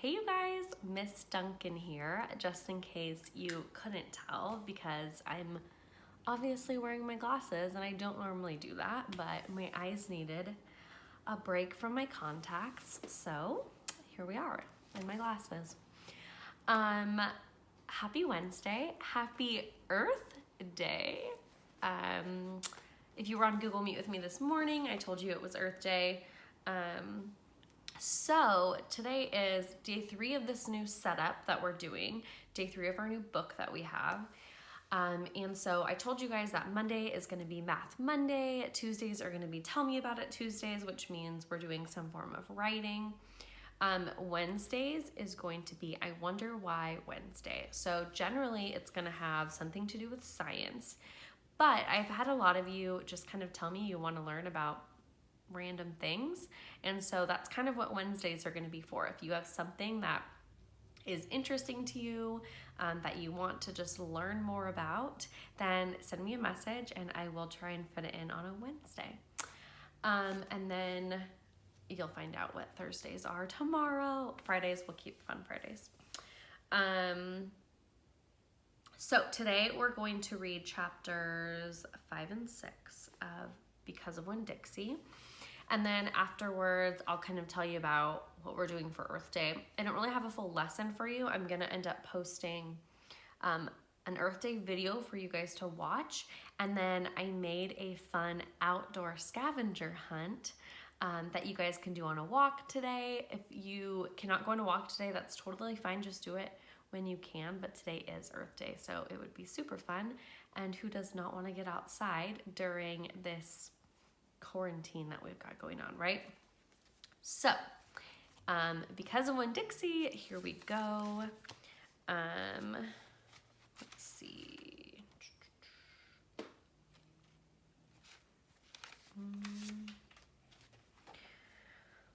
Hey you guys, Miss Duncan here, just in case you couldn't tell because I'm obviously wearing my glasses and I don't normally do that, but my eyes needed a break from my contacts, so here we are in my glasses. Happy Wednesday, happy Earth Day. If you were on Google Meet with me this morning, I told you it was Earth Day. So today is day 3 of this new setup that we're doing, day 3 of our new book that we have. And so I told you guys that Monday is going to be Math Monday, Tuesdays are going to be Tell Me About It Tuesdays, which means we're doing some form of writing. Wednesdays is going to be I Wonder Why Wednesday. So generally it's going to have something to do with science, but I've had a lot of you just kind of tell me you want to learn about random things, and so that's kind of what Wednesdays are going to be for. If you have something that is interesting to you, that you want to just learn more about, then send me a message and I will try and fit it in on a Wednesday. And then you'll find out what Thursdays are tomorrow. Fridays, we'll keep fun Fridays. So today we're going to read chapters 5 and 6 of Because of Winn-Dixie. And then afterwards, I'll kind of tell you about what we're doing for Earth Day. I don't really have a full lesson for you. I'm going to end up posting an Earth Day video for you guys to watch. And then I made a fun outdoor scavenger hunt that you guys can do on a walk today. If you cannot go on a walk today, that's totally fine. Just do it when you can. But today is Earth Day, so it would be super fun. And who does not want to get outside during this quarantine that we've got going on, right? So, because of Winn-Dixie, here we go. Let's see.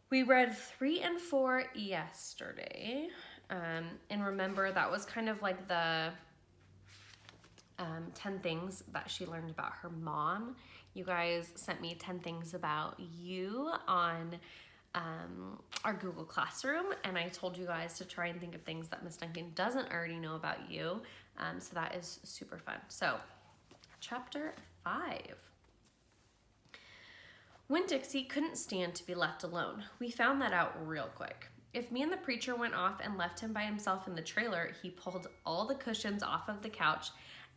We read 3 and 4 yesterday, and remember that was kind of like the 10 things that she learned about her mom. You guys sent me 10 things about you on our Google Classroom, and I told you guys to try and think of things that Miss Duncan doesn't already know about you, so that is super fun. So, chapter 5. Winn-Dixie couldn't stand to be left alone. We found that out real quick. If me and the preacher went off and left him by himself in the trailer, he pulled all the cushions off of the couch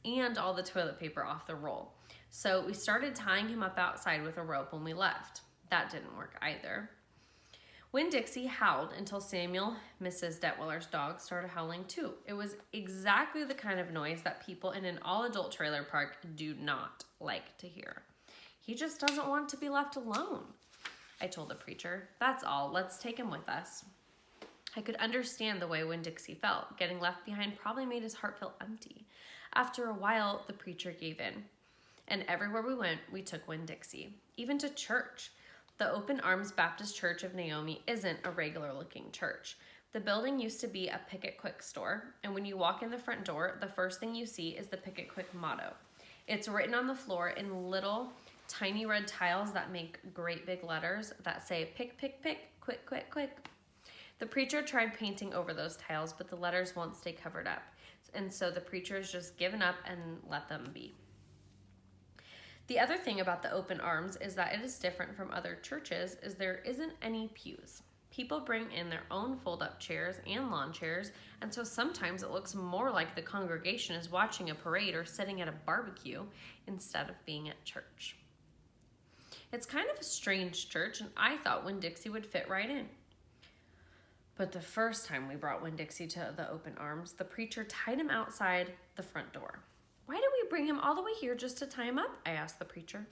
and all the toilet paper off the roll. So we started tying him up outside with a rope when we left. That didn't work either. Winn-Dixie howled until Samuel, Mrs. Detwiller's dog, started howling too. It was exactly the kind of noise that people in an all-adult trailer park do not like to hear. He just doesn't want to be left alone, I told the preacher. That's all. Let's take him with us. I could understand the way Winn-Dixie felt. Getting left behind probably made his heart feel empty. After a while, the preacher gave in. And everywhere we went, we took Winn-Dixie. Even to church. The Open Arms Baptist Church of Naomi isn't a regular-looking church. The building used to be a Pick It Quick store, and when you walk in the front door, the first thing you see is the Pick It Quick motto. It's written on the floor in little, tiny red tiles that make great big letters that say, pick, pick, pick, quick, quick, quick. The preacher tried painting over those tiles, but the letters won't stay covered up. And so the preacher's just given up and let them be. The other thing about the Open Arms is that it is different from other churches is there isn't any pews. People bring in their own fold-up chairs and lawn chairs, and so sometimes it looks more like the congregation is watching a parade or sitting at a barbecue instead of being at church. It's kind of a strange church, and I thought Winn-Dixie would fit right in. But the first time we brought Winn-Dixie to the Open Arms, the preacher tied him outside the front door. Why did we bring him all the way here just to tie him up? I asked the preacher.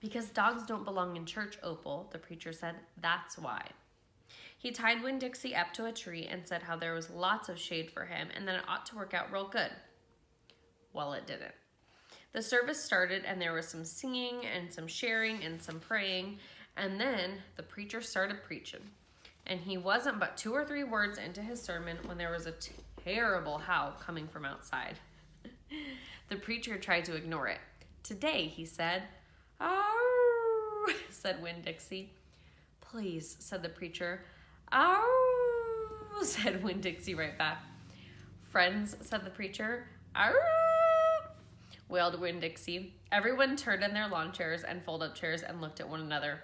Because dogs don't belong in church, Opal, the preacher said. That's why. He tied Winn-Dixie up to a tree and said how there was lots of shade for him and that it ought to work out real good. Well, it didn't. The service started and there was some singing and some sharing and some praying, and then the preacher started preaching. And he wasn't but 2 or 3 words into his sermon when there was a terrible howl coming from outside. The preacher tried to ignore it. Today, he said, "Ow," said Winn-Dixie. "Please," said the preacher. "Ow." said Winn-Dixie right back. Friends, said the preacher. Arr! Wailed Winn-Dixie. Everyone turned in their lawn chairs and fold-up chairs and looked at one another.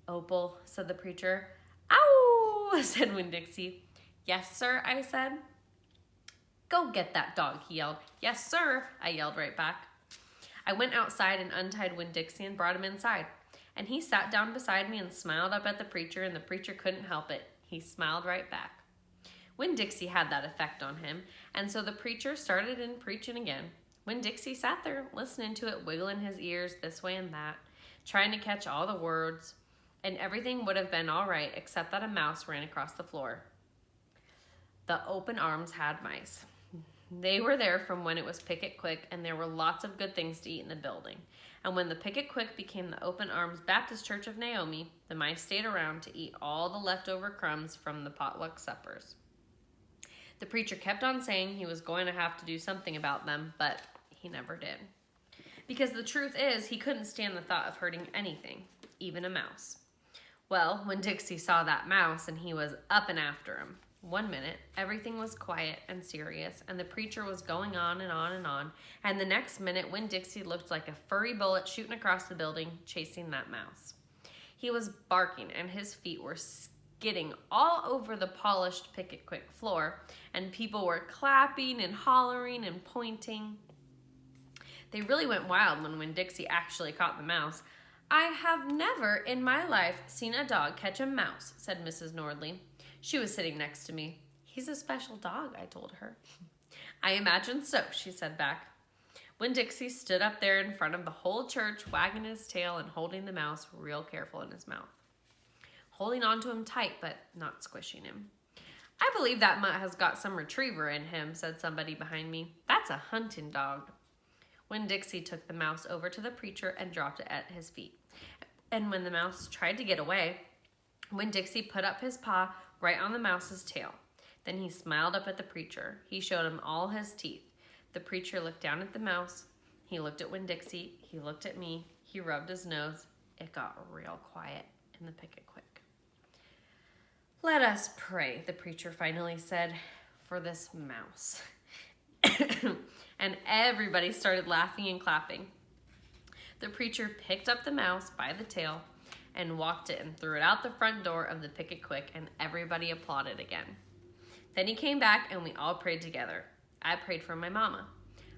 Opal, said the preacher. Ow, said Winn-Dixie. Yes, sir, I said. Go get that dog, he yelled. Yes, sir, I yelled right back. I went outside and untied Winn-Dixie and brought him inside. And he sat down beside me and smiled up at the preacher, and the preacher couldn't help it. He smiled right back. Winn-Dixie had that effect on him, and so the preacher started in preaching again. Winn-Dixie sat there listening to it, wiggling his ears this way and that, trying to catch all the words, and everything would have been all right except that a mouse ran across the floor. The Open Arms had mice. They were there from when it was Picket Quick, and there were lots of good things to eat in the building. And when the Picket Quick became the Open Arms Baptist Church of Naomi, the mice stayed around to eat all the leftover crumbs from the potluck suppers. The preacher kept on saying he was going to have to do something about them, but he never did. Because the truth is, he couldn't stand the thought of hurting anything, even a mouse. Well, when Dixie saw that mouse, and he was up and after him. One minute, everything was quiet and serious, and the preacher was going on and on and on, and the next minute, Winn-Dixie looked like a furry bullet shooting across the building, chasing that mouse. He was barking, and his feet were skidding all over the polished Picket Quick floor, and people were clapping and hollering and pointing. They really went wild when Winn-Dixie actually caught the mouse. I have never in my life seen a dog catch a mouse, said Mrs. Nordley. She was sitting next to me. He's a special dog, I told her. I imagine so, she said back. Winn-Dixie stood up there in front of the whole church, wagging his tail and holding the mouse real careful in his mouth. Holding on to him tight, but not squishing him. I believe that mutt has got some retriever in him, said somebody behind me. That's a hunting dog. Winn-Dixie took the mouse over to the preacher and dropped it at his feet. And when the mouse tried to get away, Winn-Dixie put up his paw right on the mouse's tail. Then he smiled up at the preacher. He showed him all his teeth. The preacher looked down at the mouse. He looked at Winn-Dixie. He looked at me. He rubbed his nose. It got real quiet in the Picket Quick. Let us pray, the preacher finally said, for this mouse. And everybody started laughing and clapping. The preacher picked up the mouse by the tail and walked it and threw it out the front door of the Picket Quick, and everybody applauded again. Then he came back and we all prayed together. I prayed for my mama.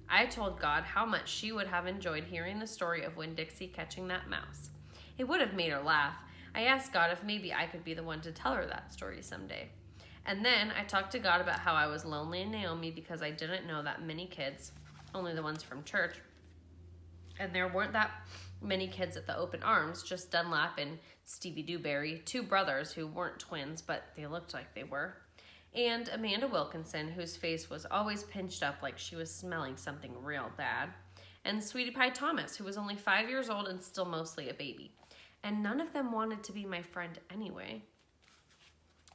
I told God how much she would have enjoyed hearing the story of Winn-Dixie catching that mouse. It would have made her laugh. I asked God if maybe I could be the one to tell her that story someday. And then I talked to God about how I was lonely in Naomi because I didn't know that many kids, only the ones from church, and there weren't that many kids at the Open Arms, just Dunlap and Stevie Dewberry, two brothers who weren't twins, but they looked like they were, and Amanda Wilkinson, whose face was always pinched up like she was smelling something real bad, and Sweetie Pie Thomas, who was only 5 years old and still mostly a baby. And none of them wanted to be my friend anyway,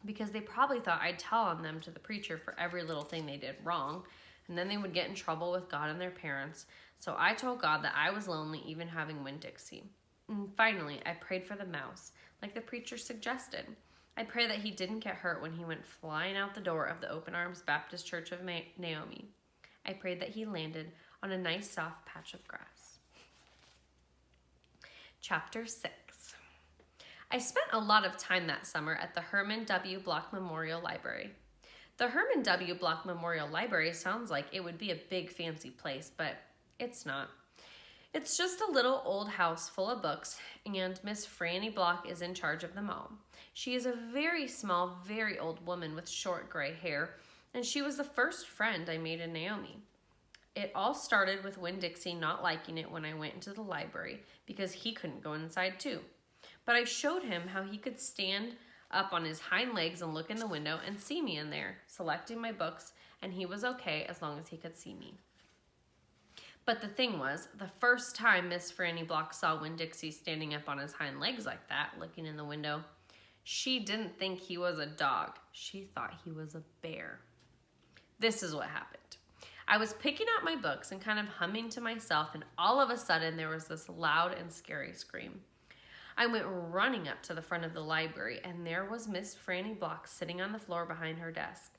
because they probably thought I'd tell on them to the preacher for every little thing they did wrong, and then they would get in trouble with God and their parents. So I told God that I was lonely even having Winn-Dixie. And finally, I prayed for the mouse, like the preacher suggested. I prayed that he didn't get hurt when he went flying out the door of the Open Arms Baptist Church of Naomi. I prayed that he landed on a nice soft patch of grass. Chapter 6. I spent a lot of time that summer at the Herman W. Block Memorial Library. The Herman W. Block Memorial Library sounds like it would be a big fancy place, but it's not. It's just a little old house full of books, and Miss Franny Block is in charge of them all. She is a very small, very old woman with short gray hair, and she was the first friend I made in Naomi. It all started with Winn-Dixie not liking it when I went into the library because he couldn't go inside too. But I showed him how he could stand up on his hind legs and look in the window and see me in there, selecting my books, and he was okay as long as he could see me. But the thing was, the first time Miss Franny Block saw Winn-Dixie standing up on his hind legs like that, looking in the window, she didn't think he was a dog. She thought he was a bear. This is what happened. I was picking up my books and kind of humming to myself, and all of a sudden there was this loud and scary scream. I went running up to the front of the library, and there was Miss Franny Block sitting on the floor behind her desk.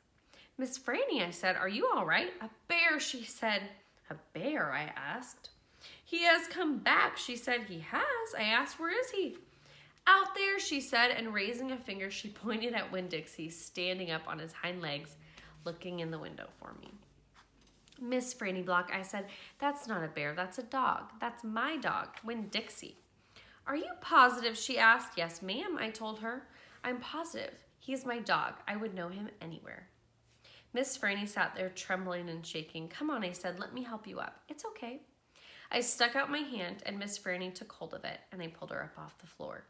"Miss Franny," I said, "are you all right?" "A bear," she said. "A bear?" I asked. "He has come back," she said. "He has?" I asked. "Where is he?" "Out there," she said, and raising a finger, she pointed at Winn-Dixie, standing up on his hind legs, looking in the window for me. "Miss Franny Block," I said, "that's not a bear, that's a dog. That's my dog, Winn-Dixie." "Are you positive?" she asked. "Yes, ma'am," I told her. "I'm positive. He's my dog. I would know him anywhere." Miss Franny sat there trembling and shaking. "Come on," I said, "let me help you up. It's okay." I stuck out my hand, and Miss Franny took hold of it, and I pulled her up off the floor.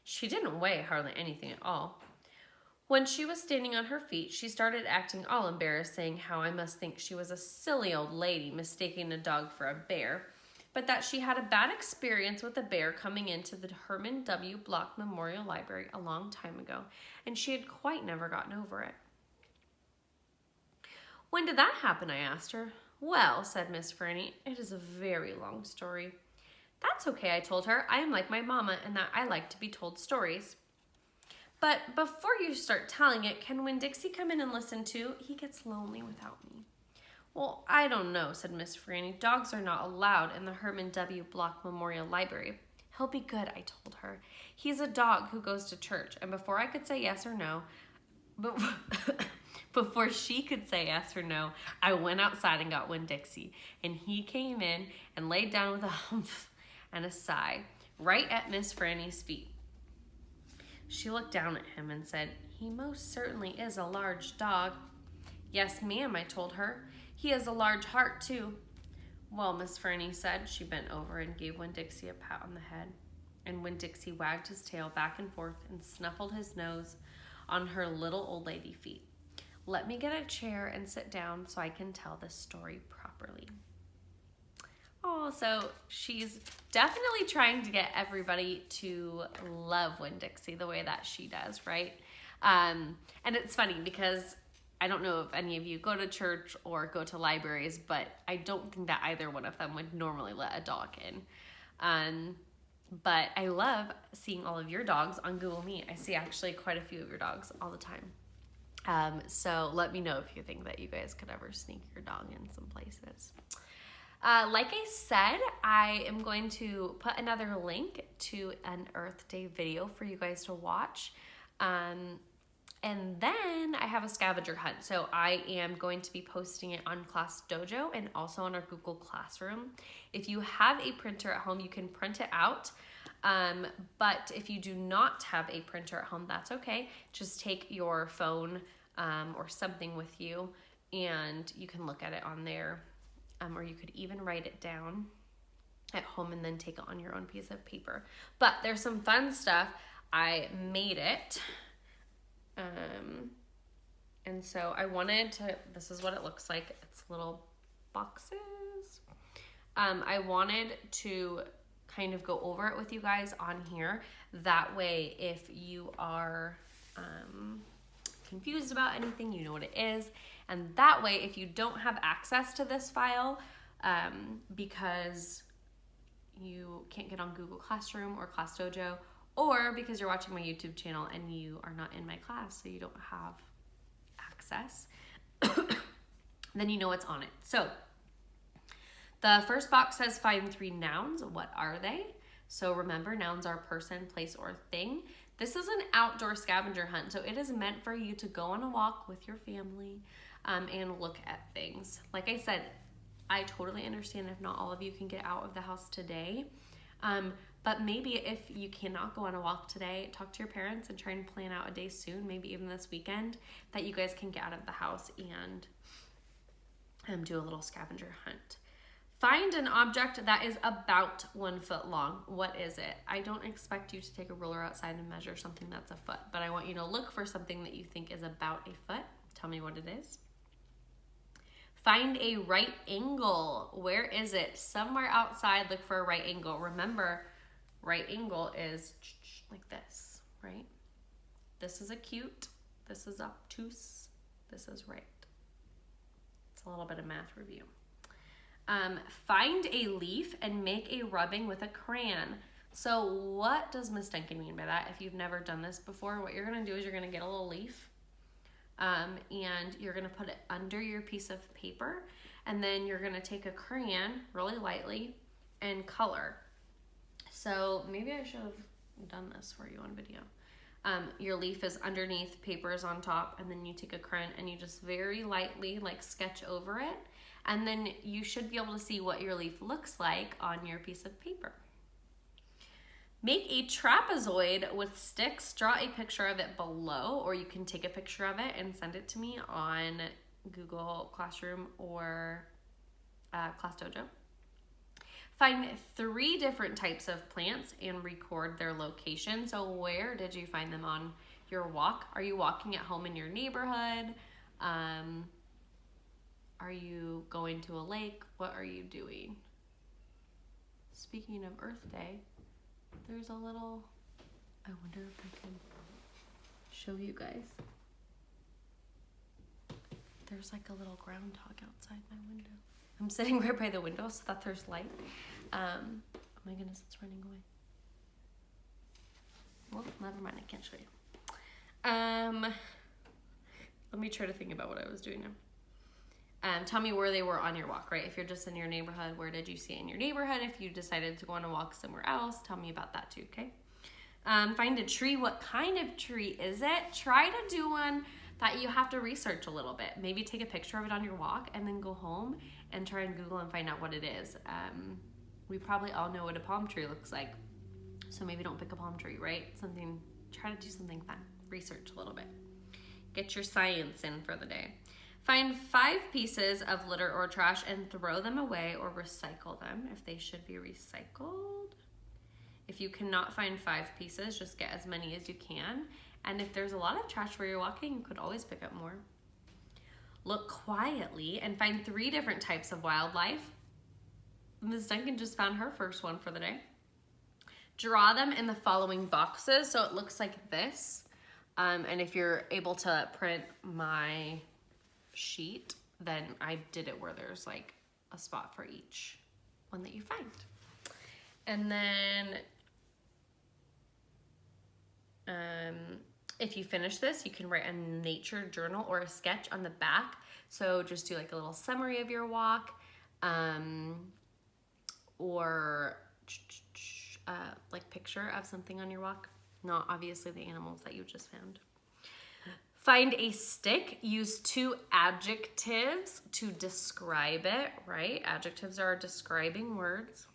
She didn't weigh hardly anything at all. When she was standing on her feet, she started acting all embarrassed, saying how I must think she was a silly old lady mistaking a dog for a bear, but that she had a bad experience with a bear coming into the Herman W. Block Memorial Library a long time ago, and she had quite never gotten over it. "When did that happen?" I asked her. "Well," said Miss Franny, "it is a very long story." "That's okay," I told her. "I am like my mama in that I like to be told stories." "But before you start telling it, can Winn-Dixie come in and listen too? He gets lonely without me." "Well, I don't know," said Miss Franny. "Dogs are not allowed in the Herman W. Block Memorial Library." "He'll be good," I told her. "He's a dog who goes to church." And before I could say yes or no, before she could say yes or no, I went outside and got Winn-Dixie. And he came in and laid down with a humph and a sigh right at Miss Franny's feet. She looked down at him and said, "He most certainly is a large dog." "Yes, ma'am," I told her. "He has a large heart, too." "Well," Miss Franny said. She bent over and gave Winn-Dixie a pat on the head. And Winn-Dixie wagged his tail back and forth and snuffled his nose on her little old lady feet. "Let me get a chair and sit down so I can tell this story properly." Oh, so she's definitely trying to get everybody to love Winn-Dixie the way that she does, right? And it's funny because I don't know if any of you go to church or go to libraries, but I don't think that either one of them would normally let a dog in. But I love seeing all of your dogs on Google Meet. I see actually quite a few of your dogs all the time. So let me know if you think that you guys could ever sneak your dog in some places. Like I said, I am going to put another link to an Earth Day video for you guys to watch. And then I have a scavenger hunt. So I am going to be posting it on Class Dojo and also on our Google Classroom. If you have a printer at home, you can print it out. But if you do not have a printer at home, that's okay. Just take your phone or something with you and you can look at it on there. Or you could even write it down at home and then take it on your own piece of paper. But there's some fun stuff. I made it. And so I wanted to, this is what it looks like. It's little boxes. I wanted to kind of go over it with you guys on here. That way, if you are confused about anything, you know what it is. And that way, if you don't have access to this file, because you can't get on Google Classroom or Class Dojo, or because you're watching my YouTube channel and you are not in my class, so you don't have access, then you know what's on it. So the first box says find 3 nouns. What are they? So remember, nouns are person, place, or thing. This is an outdoor scavenger hunt, so it is meant for you to go on a walk with your family and look at things. Like I said, I totally understand if not all of you can get out of the house today. But maybe if you cannot go on a walk today, talk to your parents and try and plan out a day soon, maybe even this weekend, that you guys can get out of the house and do a little scavenger hunt. Find an object that is about 1 foot long. What is it? I don't expect you to take a ruler outside and measure something that's a foot, but I want you to look for something that you think is about a foot. Tell me what it is. Find a right angle. Where is it? Somewhere outside, look for a right angle. Remember, right angle is like this, right? This is acute, this is obtuse, this is right. It's a little bit of math review. Find a leaf and make a rubbing with a crayon. So what does Miss Duncan mean by that? If you've never done this before, what you're gonna do is you're gonna get a little leaf, and you're gonna put it under your piece of paper, and then you're gonna take a crayon really lightly and color. So maybe I should have done this for you on video. Your leaf is underneath, paper is on top, and then you take a crayon and you just very lightly like sketch over it, and then you should be able to see what your leaf looks like on your piece of paper. Make a trapezoid with sticks. Draw a picture of it below, or you can take a picture of it and send it to me on Google Classroom or Class Dojo. Find 3 different types of plants and record their location. So where did you find them on your walk? Are you walking at home in your neighborhood? Are you going to a lake? What are you doing? Speaking of Earth Day, there's a little, I wonder if I can show you guys. There's like a little groundhog outside my window. I'm sitting right by the window so that there's light. Oh my goodness, it's running away. Well, never mind, I can't show you. Let me try to think about what I was doing now. Tell me where they were on your walk, right? If you're just in your neighborhood, where did you see it in your neighborhood? If you decided to go on a walk somewhere else, tell me about that too, okay? Find a tree. What kind of tree is it? Try to do one that you have to research a little bit. Maybe take a picture of it on your walk and then go home and try and Google and find out what it is. We probably all know what a palm tree looks like, so maybe don't pick a palm tree, right? Try to do something fun. Research a little bit. Get your science in for the day. Find 5 pieces of litter or trash and throw them away or recycle them if they should be recycled. If you cannot find 5 pieces, just get as many as you can. And if there's a lot of trash where you're walking, you could always pick up more. Look quietly and find 3 different types of wildlife. Ms. Duncan just found her first one for the day. Draw them in the following boxes. So it looks like this. And if you're able to print my sheet, then I did it where there's like a spot for each one that you find. And then if you finish this, you can write a nature journal or a sketch on the back. So just do like a little summary of your walk, or like picture of something on your walk, not obviously the animals that you just found. Find a stick. Use 2 adjectives to describe it, right? Adjectives are describing words.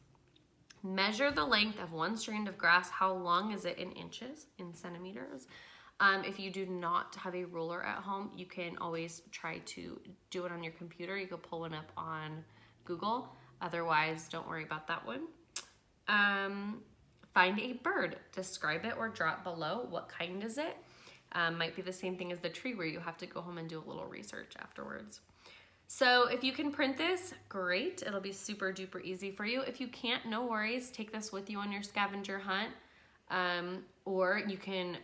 Measure the length of 1 strand of grass. How long is it in inches, in centimeters? If you do not have a ruler at home, you can always try to do it on your computer. You could pull one up on Google. Otherwise, don't worry about that one. Find a bird. Describe it or draw it below. What kind is it? Might be the same thing as the tree where you have to go home and do a little research afterwards. So if you can print this, great. It'll be super duper easy for you. If you can't, no worries. Take this with you on your scavenger hunt. Or you can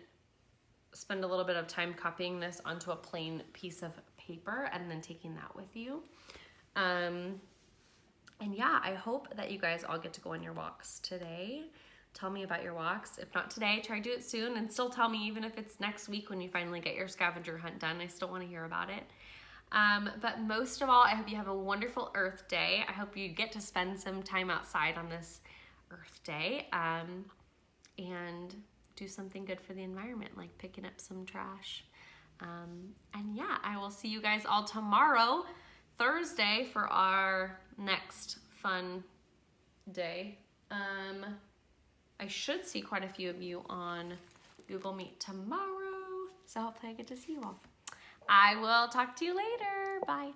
spend a little bit of time copying this onto a plain piece of paper and then taking that with you. And yeah, I hope that you guys all get to go on your walks today. Tell me about your walks. If not today, try to do it soon, and still tell me even if it's next week when you finally get your scavenger hunt done. I still want to hear about it. But most of all, I hope you have a wonderful Earth Day. I hope you get to spend some time outside on this Earth Day, and do something good for the environment, like picking up some trash. And yeah, I will see you guys all tomorrow, Thursday, for our next fun day. I should see quite a few of you on Google Meet tomorrow, so hopefully I get to see you all. I will talk to you later. Bye.